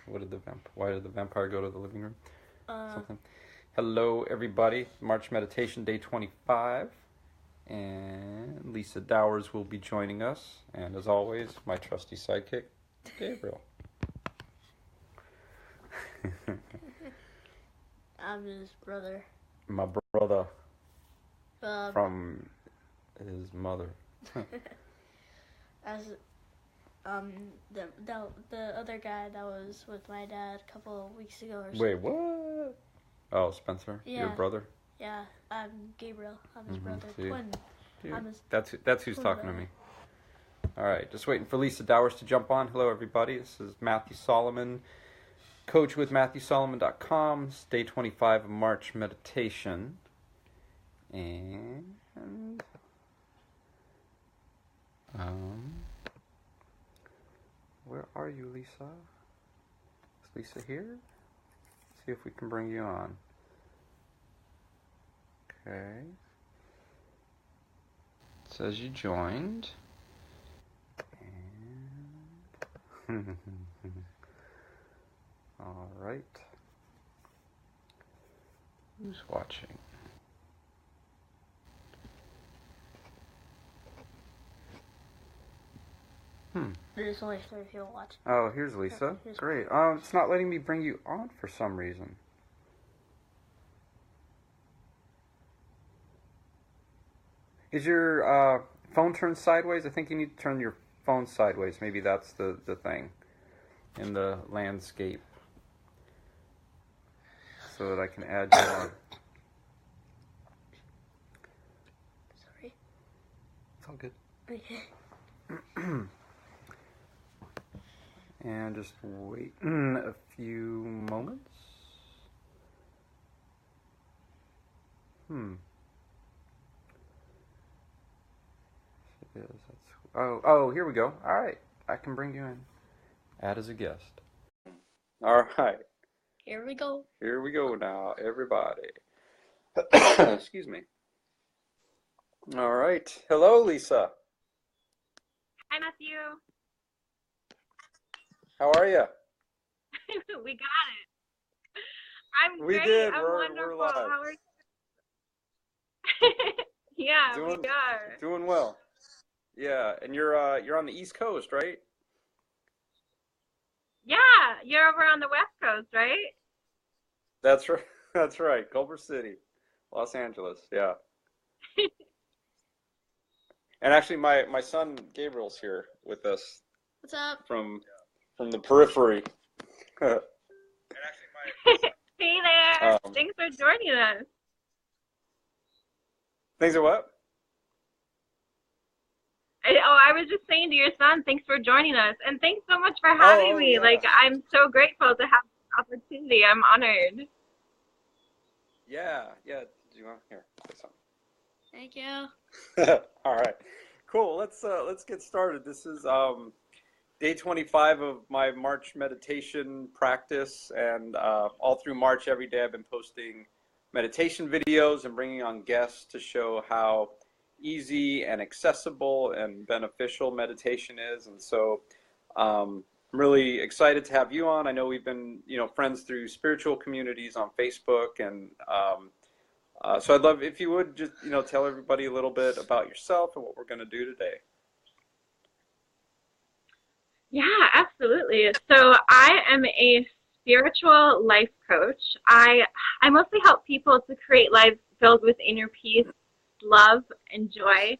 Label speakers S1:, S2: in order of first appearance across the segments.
S1: Why did the vampire go to the living room?
S2: Uh,
S1: Something. Hello, everybody. March Meditation Day 25. And Lisa Dowers will be joining us. And as always, my trusty sidekick, Gabriel.
S2: I'm his brother.
S1: My brother
S2: Um,
S1: from his mother.
S2: as the other guy that was with my dad a couple of weeks ago or something.
S1: Wait, what? Oh, Spencer?
S2: Yeah.
S1: Your brother?
S2: Yeah, I'm Gabriel. I'm his brother.
S1: See?
S2: Twin.
S1: Dude,
S2: I'm his
S1: that's who's
S2: twin
S1: talking to
S2: brother.
S1: me. All right, just waiting for Lisa Dowers to jump on. Hello, everybody. This is Matthew Solomon, coach with MatthewSolomon.com. It's day 25 of March meditation. And where are you, Lisa? Is Lisa here? Let's see if we can bring you on. Okay. It says you joined. And all right. Who's watching?
S2: There's only 3 people watching.
S1: Oh, here's Lisa.
S2: Here's-
S1: Great. It's not letting me bring you on for some reason. Is your phone turned sideways? I think you need to turn your phone sideways. Maybe that's the thing in the landscape so that I can add you on.
S2: Sorry.
S1: It's all good.
S2: Okay.
S1: And just wait a few moments. It is. Oh, here we go. All right. I can bring you in. Add as a guest. All right.
S2: Here we go.
S1: Here we go now, everybody. Excuse me. All right. Hello, Lisa.
S3: Hi, Matthew.
S1: How are you?
S3: We got it. I'm
S1: We
S3: great.
S1: did.
S3: I'm
S1: We're
S3: wonderful.
S1: live.
S3: How are you? Yeah, we are.
S1: Doing well. Yeah, and you're on the East Coast, right?
S3: Yeah, you're over on the West Coast, right?
S1: That's right. That's right. Culver City, Los Angeles. Yeah. And actually, my son Gabriel's here with us
S2: What's up?
S1: from the periphery.
S3: Hey there.
S1: Um,
S3: Thanks for joining us.
S1: Things are what?
S3: I was just saying to your son, thanks for joining us. And thanks so much for having me.
S1: Yeah.
S3: Like, I'm so grateful to have this opportunity. I'm honored.
S1: Yeah. Do you want here? Say something.
S2: Thank you.
S1: All right, cool. Let's get started. This is day 25 of my March meditation practice, and all through March, every day I've been posting meditation videos and bringing on guests to show how easy and accessible and beneficial meditation is. And so I'm really excited to have you on. I know we've been friends through spiritual communities on Facebook, and so I'd love if you would just, tell everybody a little bit about yourself and what we're going to do today.
S3: Yeah, absolutely. So I am a spiritual life coach. I mostly help people to create lives filled with inner peace, love, and joy.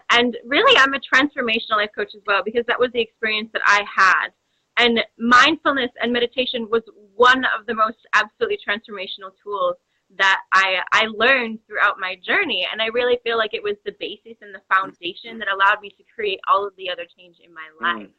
S3: And really, I'm a transformational life coach as well, because that was the experience that I had. And mindfulness and meditation was one of the most absolutely transformational tools that I learned throughout my journey. And I really feel like it was the basis and the foundation that allowed me to create all of the other change in my life.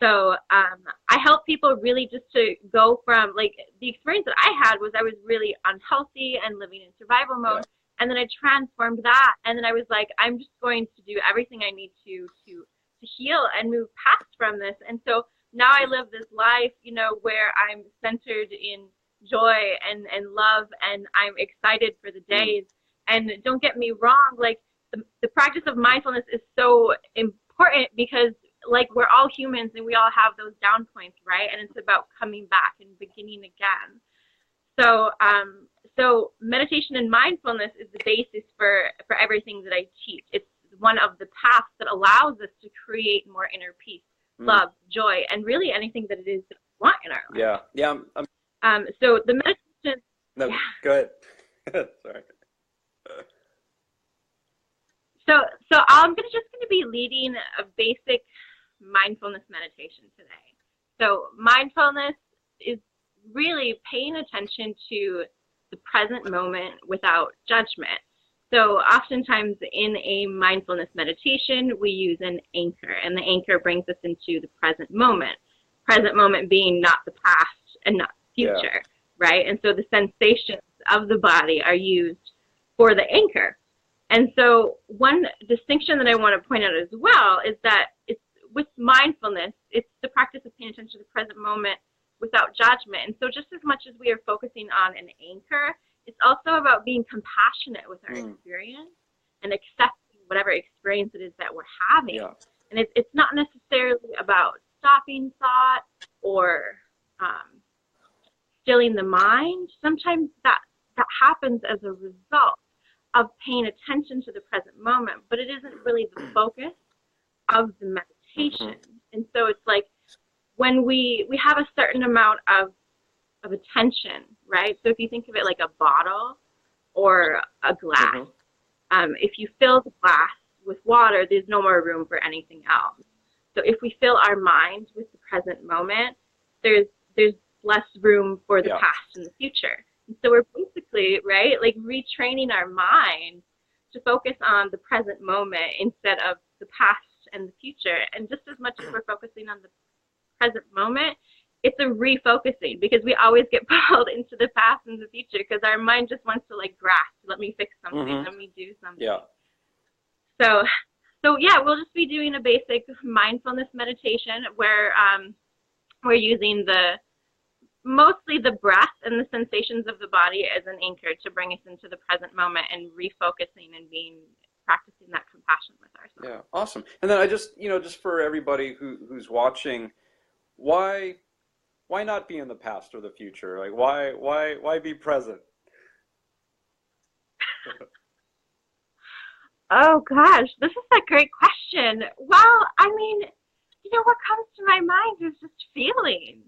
S3: So I help people really just to go from, like, the experience that I had was I was really unhealthy and living in survival mode. And then I transformed that. And then I was like, I'm just going to do everything I need to heal and move past from this. And so now I live this life, where I'm centered in joy and love, and I'm excited for the days. And don't get me wrong, like the practice of mindfulness is so important, because like we're all humans and we all have those down points, right? And it's about coming back and beginning again. So, so meditation and mindfulness is the basis for everything that I teach. It's one of the paths that allows us to create more inner peace, love, joy, and really anything that it is that we want in our life.
S1: Yeah.
S3: So the meditation.
S1: No,
S3: yeah.
S1: go ahead. Sorry.
S3: So I'm just going to be leading a basic mindfulness meditation today. So mindfulness is really paying attention to the present moment without judgment. So oftentimes in a mindfulness meditation, we use an anchor, and the anchor brings us into the present moment being not the past and not the future, right? And so the sensations of the body are used for the anchor. And so one distinction that I want to point out as well is that it's with mindfulness, it's the practice of paying attention to the present moment without judgment. And so just as much as we are focusing on an anchor, it's also about being compassionate with our experience and accepting whatever experience it is that we're having. Yeah. And it's not necessarily about stopping thought or stilling the mind. Sometimes that happens as a result of paying attention to the present moment, but it isn't really the focus of the meditation. And so it's like when we have a certain amount of attention, right? So if you think of it like a bottle or a glass, if you fill the glass with water, there's no more room for anything else. So if we fill our minds with the present moment, there's less room for the past and the future. And so we're basically, right, like retraining our mind to focus on the present moment instead of the past and the future. And just as much as we're focusing on the present moment, it's a refocusing, because we always get pulled into the past and the future because our mind just wants to like grasp, let me fix something, let me do something. Yeah. So yeah, we'll just be doing a basic mindfulness meditation where we're using mostly the breath and the sensations of the body as an anchor to bring us into the present moment and refocusing and practicing that compassion with ourselves.
S1: Yeah, awesome. And then I just, just for everybody who's watching, why not be in the past or the future? Like, why be present?
S3: Oh gosh, this is a great question. Well, I mean, what comes to my mind is just feelings,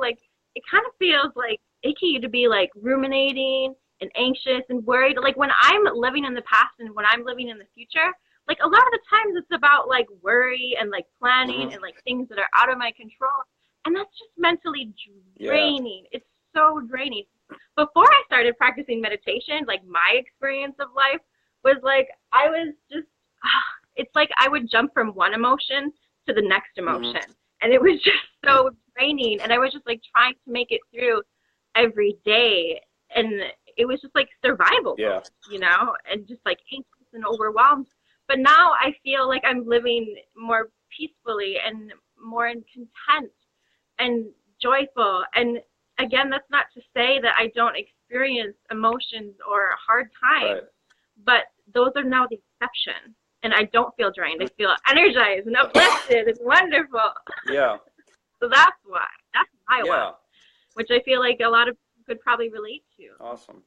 S3: like it kind of feels like icky to be like ruminating and anxious and worried. Like when I'm living in the past and when I'm living in the future, like a lot of the times it's about like worry and like planning and like things that are out of my control. And that's just mentally draining. Yeah. It's so draining. Before I started practicing meditation, like my experience of life was like, I was just, it's like I would jump from one emotion to the next emotion. And it was just so draining. And I was just like trying to make it through every day. And it was just like survival, and just like anxious and overwhelmed. But now I feel like I'm living more peacefully and more in content and joyful. And again, that's not to say that I don't experience emotions or hard times, but those are now the exception. And I don't feel drained. I feel energized and uplifted. It's wonderful. Yeah. So that's why. That's my why, which I feel like a lot of people could probably relate to.
S1: Awesome.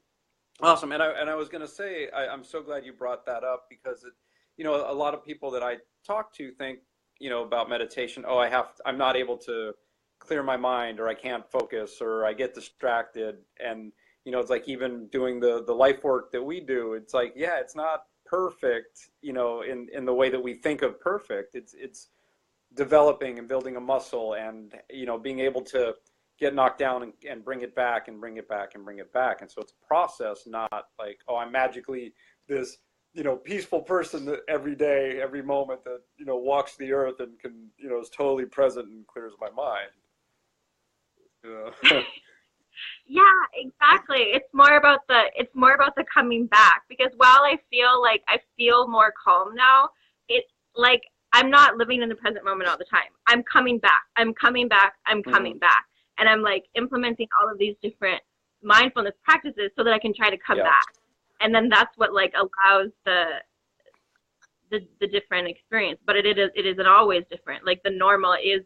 S1: And I was going to say, I'm so glad you brought that up, because a lot of people that I talk to think, about meditation. Oh, I'm not able to clear my mind, or I can't focus, or I get distracted. And, it's like even doing the life work that we do, it's like, it's not perfect, in the way that we think of perfect. It's developing and building a muscle and, being able to get knocked down and bring it back and bring it back and bring it back. And so it's a process, not like, oh, I'm magically this, peaceful person that every day, every moment that, walks the earth and can, is totally present and clears my mind.
S3: Yeah, exactly. It's more about the coming back, because while I feel more calm now, it's like I'm not living in the present moment all the time. I'm coming back. I'm coming back. And I'm like implementing all of these different mindfulness practices so that I can try to come back. And then that's what like allows the different experience, but it isn't always different. Like the normal is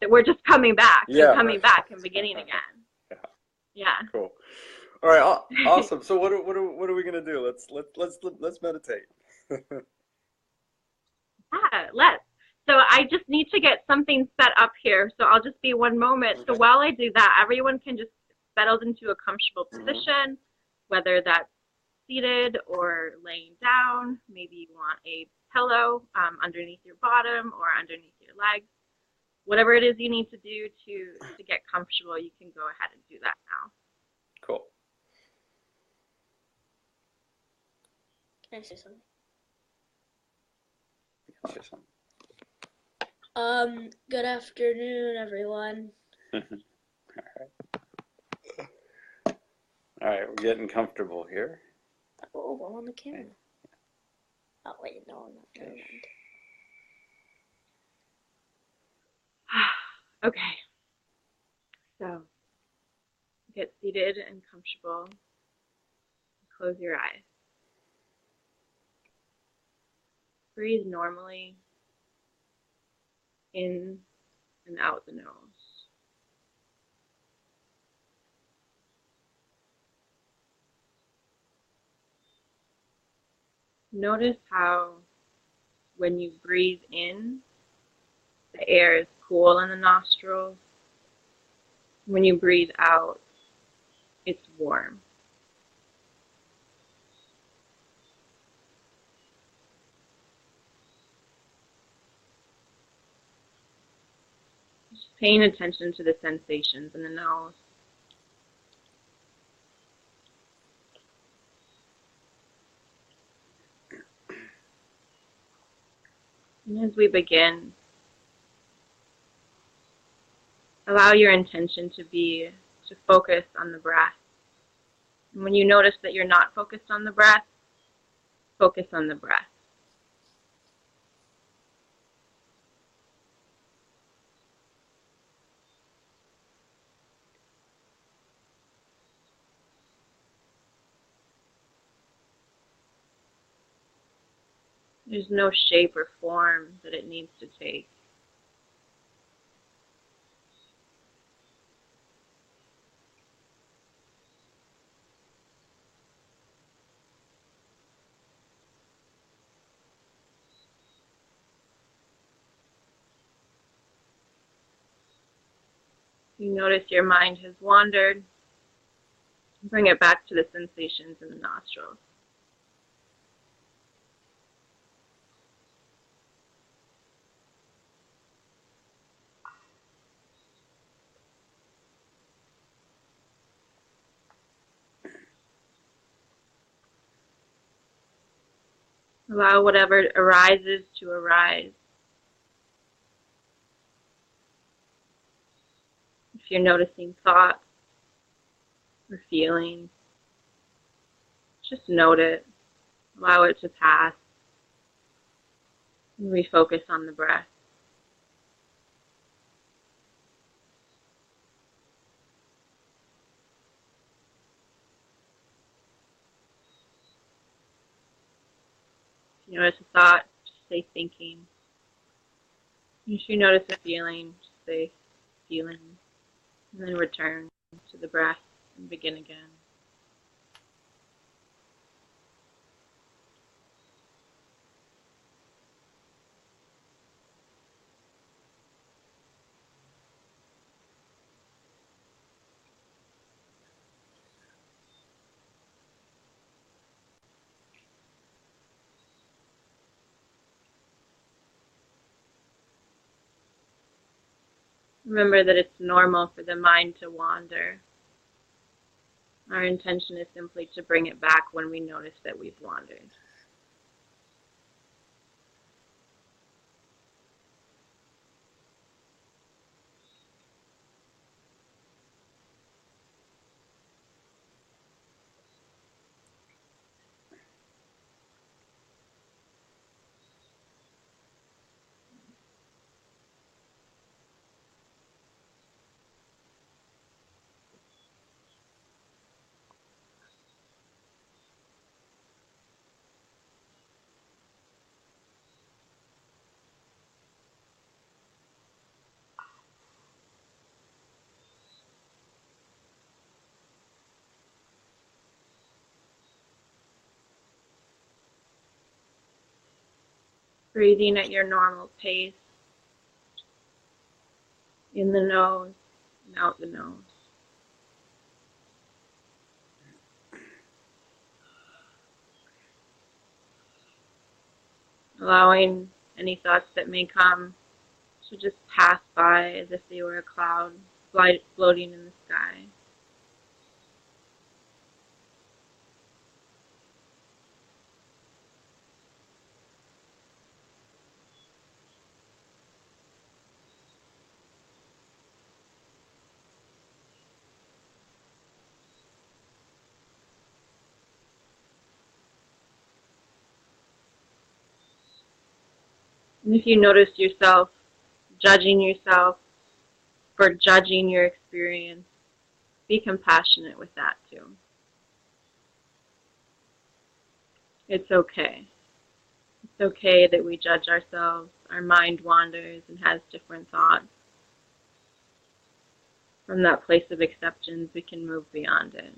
S3: that we're just coming back
S1: Yeah.
S3: coming back and beginning again. Yeah.
S1: Cool. All right. Awesome. So what are we gonna do? Let's meditate.
S3: Yeah, let's. So I just need to get something set up here. So I'll just be one moment. So while I do that, everyone can just settle into a comfortable position, whether that's seated or laying down. Maybe you want a pillow underneath your bottom or underneath your legs. Whatever it is you need to do to get comfortable, you can go ahead and do that now.
S1: Cool.
S2: Can I say something?
S1: Say something.
S2: Good afternoon, everyone.
S1: All right, we're getting comfortable here.
S2: Oh, I'm on the camera. Oh, wait, no, I'm not. Never mind.
S3: Okay. So get seated and comfortable. Close your eyes. Breathe normally in and out the nose. Notice how when you breathe in, the air is cool in the nostrils. When you breathe out, it's warm. Just paying attention to the sensations in the nose. And as we begin, allow your intention to focus on the breath. And when you notice that you're not focused on the breath, focus on the breath. There's no shape or form that it needs to take. You notice your mind has wandered. Bring it back to the sensations in the nostrils. Allow whatever arises to arise. If you're noticing thoughts or feelings, just note it. Allow it to pass. And refocus on the breath. If you notice a thought, just say thinking. If you notice a feeling, just say feeling. And then return to the breath and begin again. Remember that it's normal for the mind to wander. Our intention is simply to bring it back when we notice that we've wandered. Breathing at your normal pace, in the nose and out the nose. Allowing any thoughts that may come to just pass by as if they were a cloud floating in the sky. And if you notice yourself judging yourself for judging your experience, be compassionate with that too. It's okay. It's okay that we judge ourselves. Our mind wanders and has different thoughts. From that place of acceptance, we can move beyond it.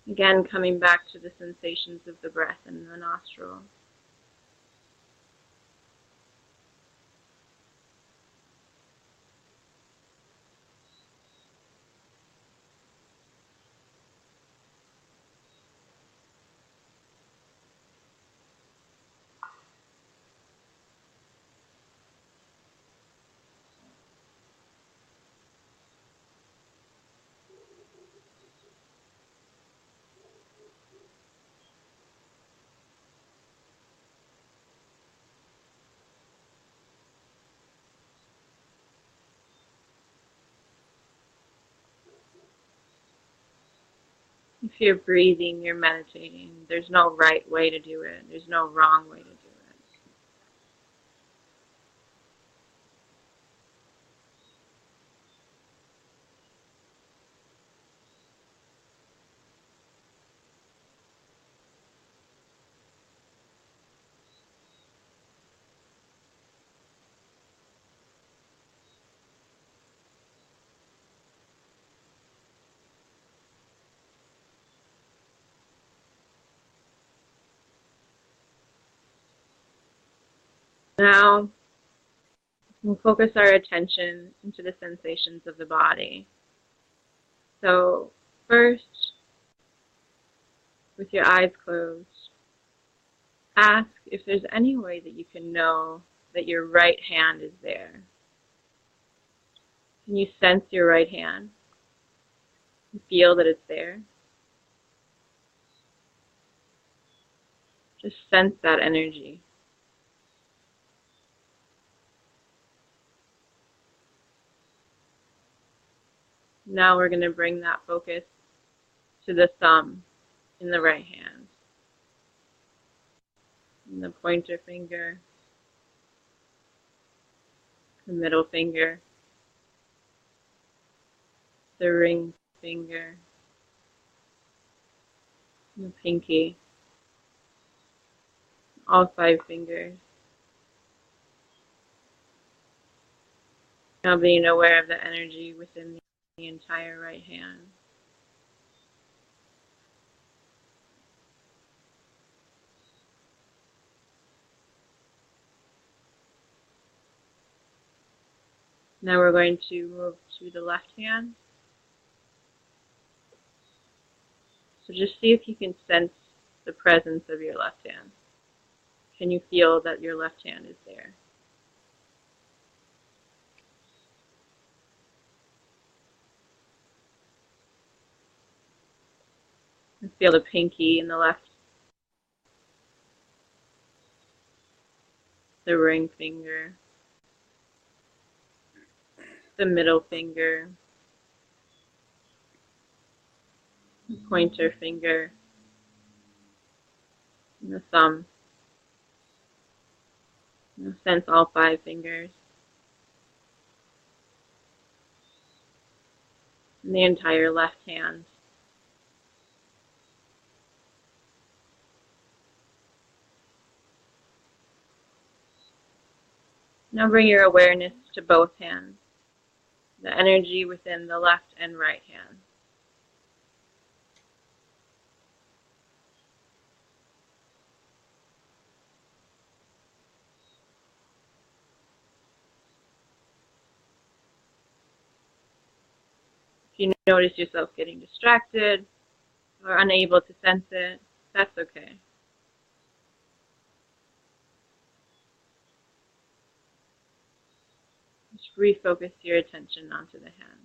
S3: Again, coming back to the sensations of the breath in the nostril. If you're breathing, you're meditating. There's no right way to do it. There's no wrong way to do it. Now, we'll focus our attention into the sensations of the body. So, first, with your eyes closed, ask if there's any way that you can know that your right hand is there. Can you sense your right hand? Feel that it's there? Just sense that energy. Now we're going to bring that focus to the thumb in the right hand, and the pointer finger, the middle finger, the ring finger, the pinky, all 5 fingers. Now being aware of the energy within the entire right hand. Now we're going to move to the left hand. So just see if you can sense the presence of your left hand. Can you feel that your left hand is there? And feel the pinky in the left, the ring finger, the middle finger, the pointer finger, and the thumb. Now sense all 5 fingers. And the entire left hand. Now bring your awareness to both hands, the energy within the left and right hand. If you notice yourself getting distracted or unable to sense it, that's okay. Just refocus your attention onto the hand.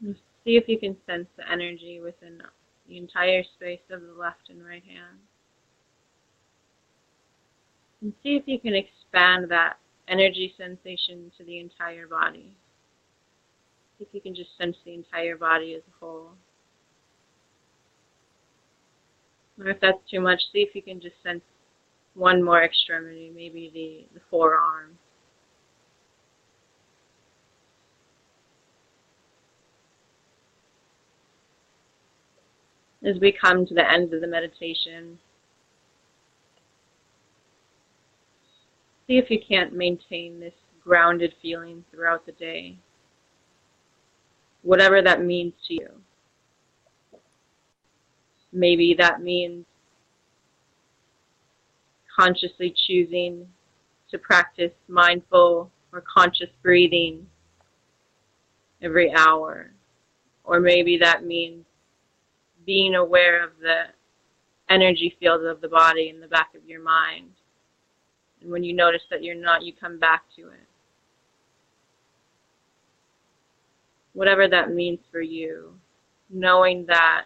S3: Just see if you can sense the energy within the entire space of the left and right hand. And see if you can expand that energy sensation to the entire body. See if you can just sense the entire body as a whole. Or if that's too much, see if you can just sense one more extremity, maybe the forearm. As we come to the end of the meditation, see if you can't maintain this grounded feeling throughout the day, whatever that means to you. Maybe that means consciously choosing to practice mindful or conscious breathing every hour. Or maybe that means being aware of the energy field of the body in the back of your mind. And when you notice that you're not, you come back to it. Whatever that means for you, knowing that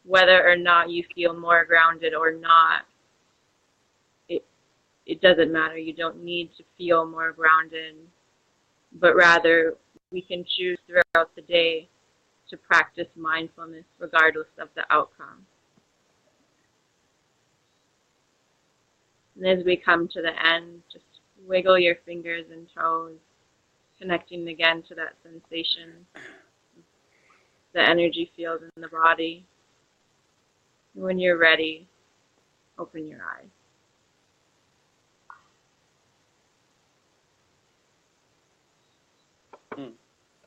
S3: whether or not you feel more grounded or not, it doesn't matter. You don't need to feel more grounded, but rather we can choose throughout the day to practice mindfulness regardless of the outcome. And as we come to the end, just wiggle your fingers and toes, connecting again to that sensation, the energy field in the body. And when you're ready, open your eyes.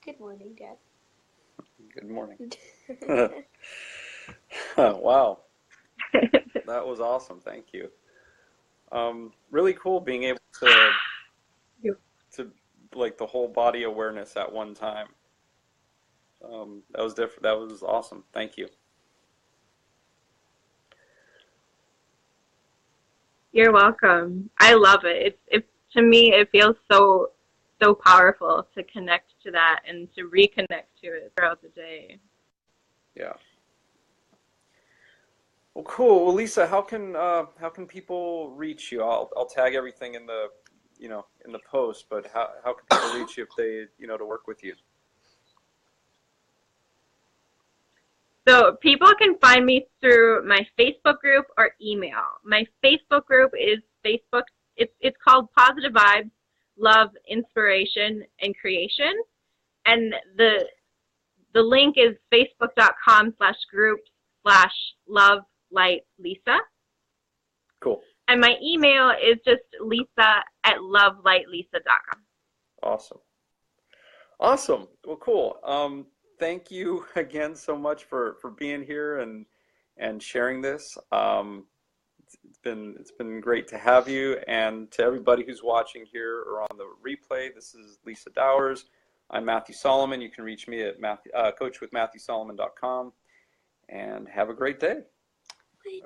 S2: Good morning, Dad.
S1: Good morning. Wow. That was awesome. Thank you. Really cool being able to like the whole body awareness at one time. That was different. That was awesome. Thank you.
S3: You're welcome. I love it. To me, it feels so powerful to connect to that and to reconnect to it throughout the day.
S1: Yeah. Well, cool. Well, Lisa, how can people reach you? I'll tag everything in the in the post. But how can people reach you if they to work with you?
S3: So people can find me through my Facebook group or email. My Facebook group is Facebook. It's called Positive Vibes, Love, Inspiration, and Creation. And the link is facebook.com/groups/lovelightLisa.
S1: Cool.
S3: And my email is just lisa@lovelightLisa.com.
S1: Awesome. Awesome. Well, cool. Thank you again so much for being here and sharing this. It's been great to have you, and to everybody who's watching here or on the replay. This is Lisa Dowers. I'm Matthew Solomon. You can reach me at coachwithmatthewsolomon.com, and have a great day.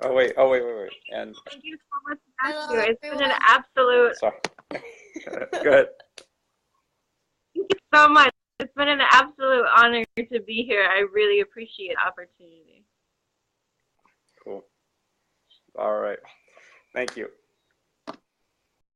S1: Oh wait. And
S3: thank you so much, Matthew. It's been an absolute.
S1: Sorry. Go ahead.
S3: Thank you so much. It's been an absolute honor to be here. I really appreciate the opportunity.
S1: Cool. All right. Thank you.